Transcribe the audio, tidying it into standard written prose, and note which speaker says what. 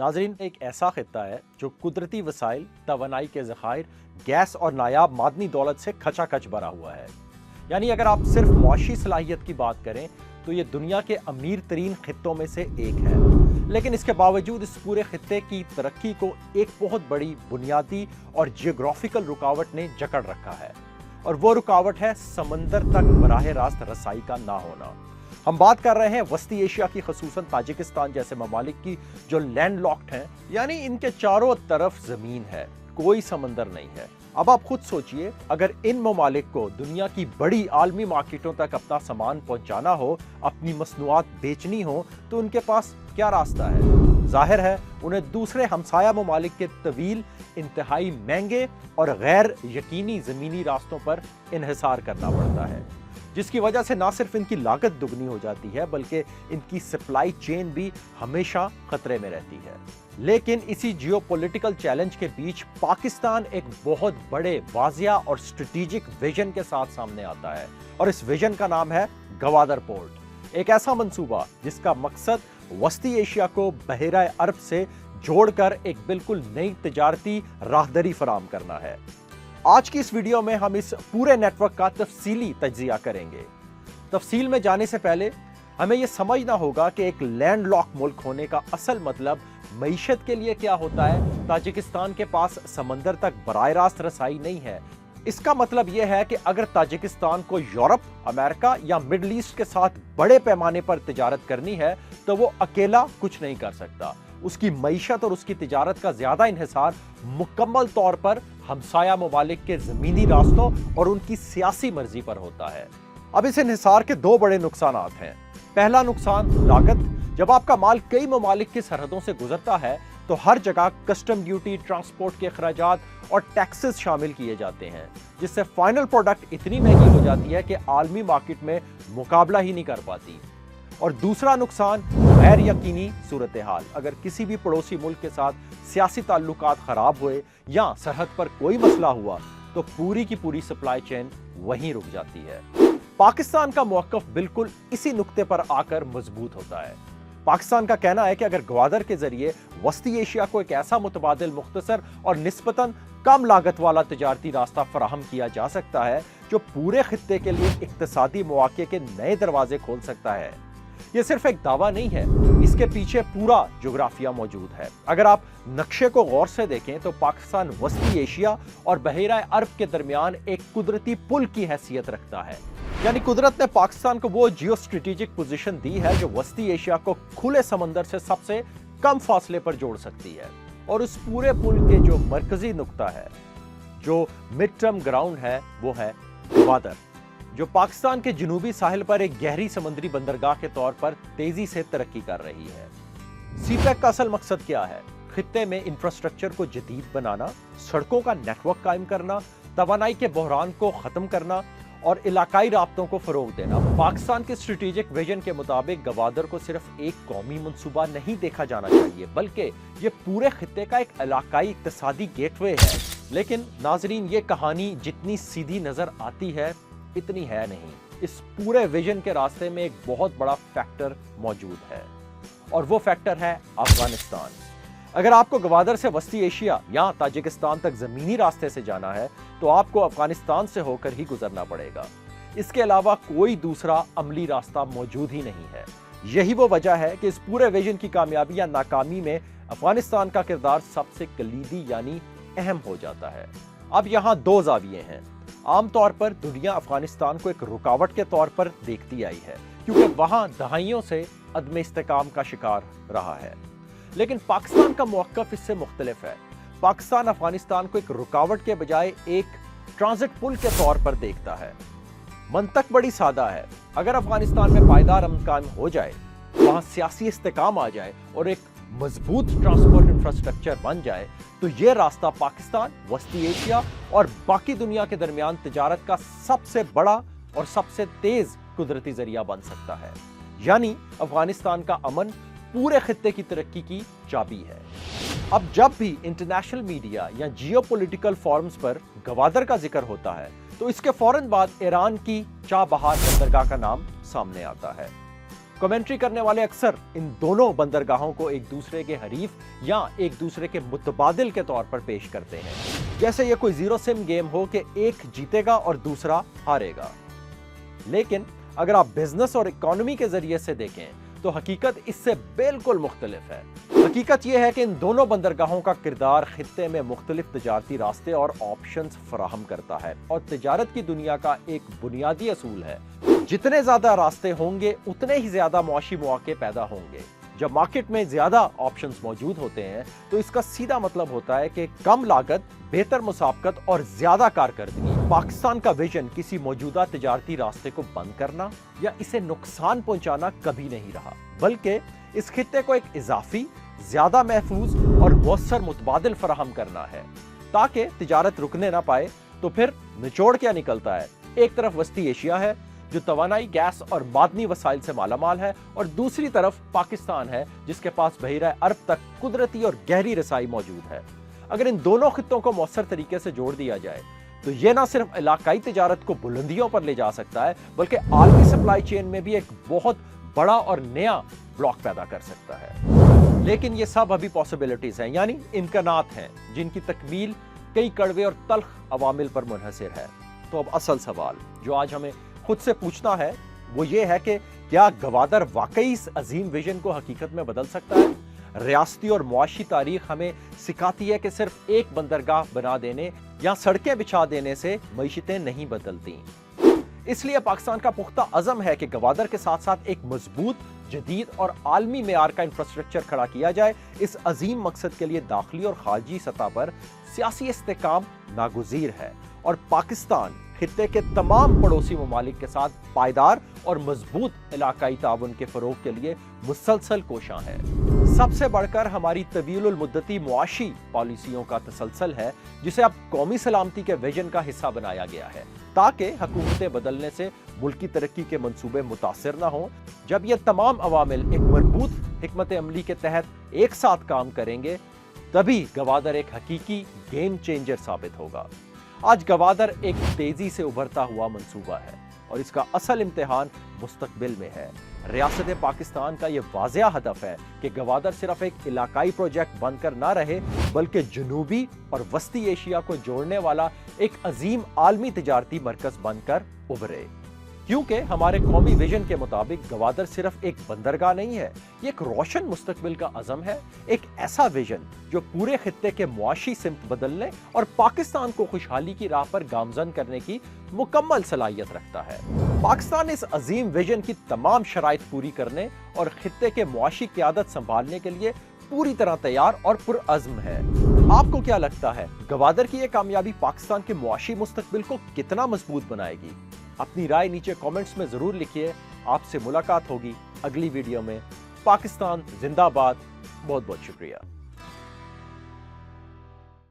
Speaker 1: नाज़रीन, एक ऐसा खित्ता है जो कुदरती वसाइल, तवानाई के ज़खायर, गैस और नायाब मादनी दौलत से खचाखच भरा हुआ है। यानी अगर आप सिर्फ मुआशी सलाहियत की बात करें तो ये दुनिया के अमीर तरीन खित्तों में से एक है। लेकिन इसके बावजूद इस पूरे खित्ते की तरक्की को एक बहुत बड़ी बुनियादी और जियोग्राफिकल रुकावट ने जकड़ रखा है, और वो रुकावट है समंदर तक बराह रास्त रसाई का ना होना। हम बात कर रहे हैं वस्ती एशिया की, खसूसन ताजिकिस्तान जैसे ममालिक की जो लैंड लॉक्ड हैं, यानी इनके चारों तरफ जमीन है, कोई समंदर नहीं है। अब आप खुद सोचिए, अगर इन ममालिक को दुनिया की बड़ी आलमी मार्केटों तक अपना सामान पहुंचाना हो, अपनी मसनूआत बेचनी हो, तो उनके पास क्या रास्ता है? जाहिर है उन्हें दूसरे हमसाया ममालिक के तवील, इंतहाई महंगे और गैर यकीनी जमीनी रास्तों पर इन्हिसार करना पड़ता है, जिसकी वजह से ना सिर्फ इनकी लागत दुगनी हो जाती है बल्कि इनकी सप्लाई चेन भी हमेशा खतरे में रहती है। लेकिन इसी जियोपॉलिटिकल चैलेंज के बीच पाकिस्तान एक बहुत बड़े, वाजिया और स्ट्रेटेजिक विजन के साथ सामने आता है, और इस विजन का नाम है गवादर पोर्ट। एक ऐसा मंसूबा जिसका मकसद वस्ती एशिया को बहरा अरब से जोड़कर एक बिल्कुल नई तिजारती राहदरी फराहम करना है। आज की इस वीडियो में हम इस पूरे नेटवर्क का तफसीली तज्जिया करेंगे। तफसील में जाने से पहले हमें यह समझना होगा कि एक लैंड लॉक मुल्क होने का असल मतलब मईशत के लिए क्या होता है। ताजिकिस्तान के पास समंदर तक बराह रास्त रसाई नहीं है। इसका मतलब यह है कि अगर ताजिकिस्तान को यूरोप, अमेरिका या मिडल ईस्ट के साथ बड़े पैमाने पर तिजारत करनी है तो वो अकेला कुछ नहीं कर सकता। उसकी मईशत और उसकी तिजारत का ज्यादा इन्हिसार मुकम्मल तौर पर हमसाया ममालिक के जमीनी रास्तों और उनकी सियासी मर्जी पर होता है। अब इस इन्हिसार के दो बड़े नुकसान हैं। पहला नुकसान लागत। जब आपका माल कई ममालिक की सरहदों से गुजरता है तो हर जगह कस्टम ड्यूटी, ट्रांसपोर्ट के अखराजात और टैक्सेस शामिल किए जाते हैं, जिससे फाइनल प्रोडक्ट इतनी महंगी हो जाती है कि आलमी मार्केट में मुकाबला ही नहीं कर पाती। और दूसरा नुकसान गैर यकीनी सूरत हाल। अगर किसी भी पड़ोसी मुल्क के साथ सियासी ताल्लुकात खराब हुए या सरहद पर कोई मसला हुआ तो पूरी की पूरी सप्लाई चेन वहीं रुक जाती है। पाकिस्तान का मौक़िफ़ बिल्कुल इसी नुक्ते पर आकर मजबूत होता है। पाकिस्तान का कहना है कि अगर गवादर के जरिए वस्ती एशिया को एक ऐसा मुतबादिल, मुख्तसर और निस्बतन कम लागत वाला तिजारती रास्ता फराहम किया जा सकता है जो पूरे खित्ते के लिए इक्तिसादी मौके के नए दरवाजे खोल सकता है। यह सिर्फ एक दावा नहीं है, इसके पीछे पूरा जोग्राफिया मौजूद है। अगर आप नक्शे को गौर से देखें तो पाकिस्तान वस्ती एशिया और बहरा अरब के दरमियान एक कुदरती पुल की हैसियत रखता है। यानी कुदरत ने पाकिस्तान को वो जियो स्ट्रेटेजिक पोजीशन दी है जो वस्ती एशिया को खुले समंदर से सबसे कम फासले पर जोड़ सकती है। और उस पूरे पुल के जो मरकजी नुक्ता है, जो मिड टर्म ग्राउंड है, वो है गवादर, जो पाकिस्तान के जनूबी साहिल पर एक गहरी समुद्री बंदरगाह के तौर पर तेजी से तरक्की कर रही है। सीपैक का असल मकसद क्या है? खित्ते में इंफ्रास्ट्रक्चर को जदीद बनाना, सड़कों का नेटवर्क कायम करना, तवानाई के बहरान को खत्म करना और इलाकाई राब्तों को फरोग देना। पाकिस्तान के स्ट्रेटेजिक विजन के मुताबिक गवादर को सिर्फ एक कौमी मंसूबा नहीं देखा जाना चाहिए, बल्कि ये पूरे खित्ते का एक इलाकाई इक्तिसादी गेटवे है। लेकिन नाजरीन, ये कहानी जितनी सीधी नजर आती है इतनी है नहीं। इस पूरे विजन के रास्ते में एक बहुत बड़ा फैक्टर मौजूद है, और वो फैक्टर है अफगानिस्तान। अगर आपको गवादर से वस्ती एशिया या ताजिकिस्तान तक जमीनी रास्ते से जाना है तो आपको अफगानिस्तान से होकर ही गुजरना पड़ेगा। इसके अलावा कोई दूसरा अमली रास्ता मौजूद ही नहीं है। यही वो वजह है कि इस पूरे विजन की कामयाबी या नाकामी में अफगानिस्तान का किरदार सबसे कलीदी यानी अहम हो जाता है। अब यहाँ दो जाविये हैं। आमतौर पर दुनिया अफगानिस्तान को एक रुकावट के तौर पर देखती आई है, क्योंकि वहां दहाइयों से अदम इस्तेकाम का शिकार रहा है। लेकिन पाकिस्तान का मौक़िफ़ इससे मुख्तलिफ है। पाकिस्तान अफगानिस्तान को एक रुकावट के बजाय एक ट्रांजिट पुल के तौर पर देखता है। मंतक बड़ी सादा है। अगर अफगानिस्तान में पायदार अमन कायम हो जाए, वहां सियासी इस्तेकाम आ जाए और एक मजबूत ट्रांसपोर्ट इंफ्रास्ट्रक्चर बन जाए तो यह रास्ता पाकिस्तान, वस्ती एशिया और बाकी दुनिया के दरमियान तिजारत का सबसे बड़ा और सबसे तेज कुदरती जरिया बन सकता है। यानी अफगानिस्तान का अमन पूरे खित्ते की तरक्की की चाबी है। अब जब भी इंटरनेशनल मीडिया या जियोपॉलिटिकल फोरम्स पर गवादर का जिक्र होता है तो इसके फौरन बाद ईरान की चाबहार बंदरगाह का नाम सामने आता है। कमेंट्री करने वाले अक्सर इन दोनों बंदरगाहों को एक दूसरे के हरीफ या एक दूसरे के मुतबादिल के तौर पर पेश करते हैं, जैसे ये कोई जीरो सिम गेम हो कि एक जीतेगा और दूसरा हारेगा। लेकिन अगर आप बिजनेस और इकोनॉमी के जरिए से देखें तो हकीकत इससे बिल्कुल मुख्तलिफ है। हकीकत यह है कि इन दोनों बंदरगाहों का किरदार खित्ते में मुख्तलिफ तजारती रास्ते और ऑप्शंस फराहम करता है और तिजारत की दुनिया का एक बुनियादी असूल है, जितने ज्यादा रास्ते होंगे उतने ही ज्यादा मुआशी मौके पैदा होंगे। जब मार्केट में ज्यादा ऑप्शंस मौजूद होते हैं तो इसका सीधा मतलब होता है कि कम लागत, बेहतर मुसाफकत और ज्यादा कारकर्दगी। पाकिस्तान का विजन किसी मौजूदा तिजारती रास्ते को बंद करना या इसे नुकसान पहुंचाना कभी नहीं रहा, बल्कि इस खित्ते को एक इजाफी, ज्यादा महफूज और मौसर मुतबादिल फराहम करना है ताकि तिजारत रुकने ना पाए। तो फिर निचोड़ क्या निकलता है? एक तरफ वस्ती एशिया है जो तवानाई, गैस और मादनी वसाइल से मालामाल है, और दूसरी तरफ पाकिस्तान है जिसके पास बहिरा अरब तक कुदरती और गहरी रसाई मौजूद है। अगर इन दोनों खित्तों को मौसर तरीके से जोड़ दिया जाए तो यह ना सिर्फ इलाकाई तिजारत को बुलंदियों पर ले जा सकता है, बल्कि आलमी सप्लाई चेन में भी एक बहुत बड़ा और नया ब्लॉक पैदा कर सकता है। लेकिन ये सब अभी पॉसिबिलिटीज हैं, यानी इम्कानात हैं, जिनकी तकमील कई कड़वे और तल्ख अवामिल पर मुनहसिर है। तो अब असल सवाल जो आज हमें खुद से पूछना है वो ये है कि क्या गवादर वाकई इस अजीम विजन को हकीकत में बदल सकता है? रियासती और मुआशी तारीख हमें सिखाती है कि सिर्फ एक बंदरगाह बना देने या सड़कें बिछा देने से मईशतें नहीं बदलती। इसलिए पाकिस्तान का पुख्ता अज़म है कि गवादर के साथ साथ एक मजबूत, जदीद और आलमी मेयार का इंफ्रास्ट्रक्चर खड़ा किया जाए। इस अजीम मकसद के लिए दाखिली और खारजी सतह पर सियासी इस्तेकाम नागुज़ीर है और पाकिस्तान खित्ते के तमाम पड़ोसी ममालिक के साथ पायदार और मजबूत इलाकाई ताउन के फरोग के लिए मुसलसल कोशां है। सबसे बढ़कर हमारी तवीलुल मुद्दती मुआशी पॉलिसियों का तसलसल है, जिसे अब कौमी सलामती के विजन का हिस्सा बनाया गया है ताकि हुकूमतें बदलने से मुल्क की तरक्की के मंसूबे मुतासिर न हों। जब ये तमाम अवामिल एक मजबूत हिकमत अमली के तहत एक साथ काम करेंगे तभी गवादर एक हकीकी गेम चेंजर साबित होगा। आज गवादर एक तेजी से उभरता हुआ मंसूबा है और इसका असल इम्तिहान मुस्तकबिल में है। रियासत पाकिस्तान का यह वाज़ेह हदफ है कि गवादर सिर्फ एक इलाकाई प्रोजेक्ट बनकर ना रहे, बल्कि जनूबी और वस्ती एशिया को जोड़ने वाला एक अजीम आलमी तिजारती मरकज बनकर उभरे। क्योंकि हमारे कौमी विजन के मुताबिक गवादर सिर्फ एक बंदरगाह नहीं है, ये एक रोशन मुस्तकबिल का अज़म है, एक ऐसा विजन जो पूरे खित्ते के मुआशी सिमत बदलने और पाकिस्तान को खुशहाली की राह पर गामजन करने की मुकम्मल सलाहियत रखता है। पाकिस्तान इस अजीम विजन की तमाम शराइत पूरी करने और खित्ते के मुआशी क़यादत संभालने के लिए पूरी तरह तैयार और पुरअज़्म है। आपको क्या लगता है, गवादर की यह कामयाबी पाकिस्तान के मुआशी मुस्तकबिल को कितना मजबूत बनाएगी? अपनी राय नीचे कमेंट्स में जरूर लिखिए। आपसे मुलाकात होगी अगली वीडियो में। पाकिस्तान जिंदाबाद। बहुत बहुत शुक्रिया।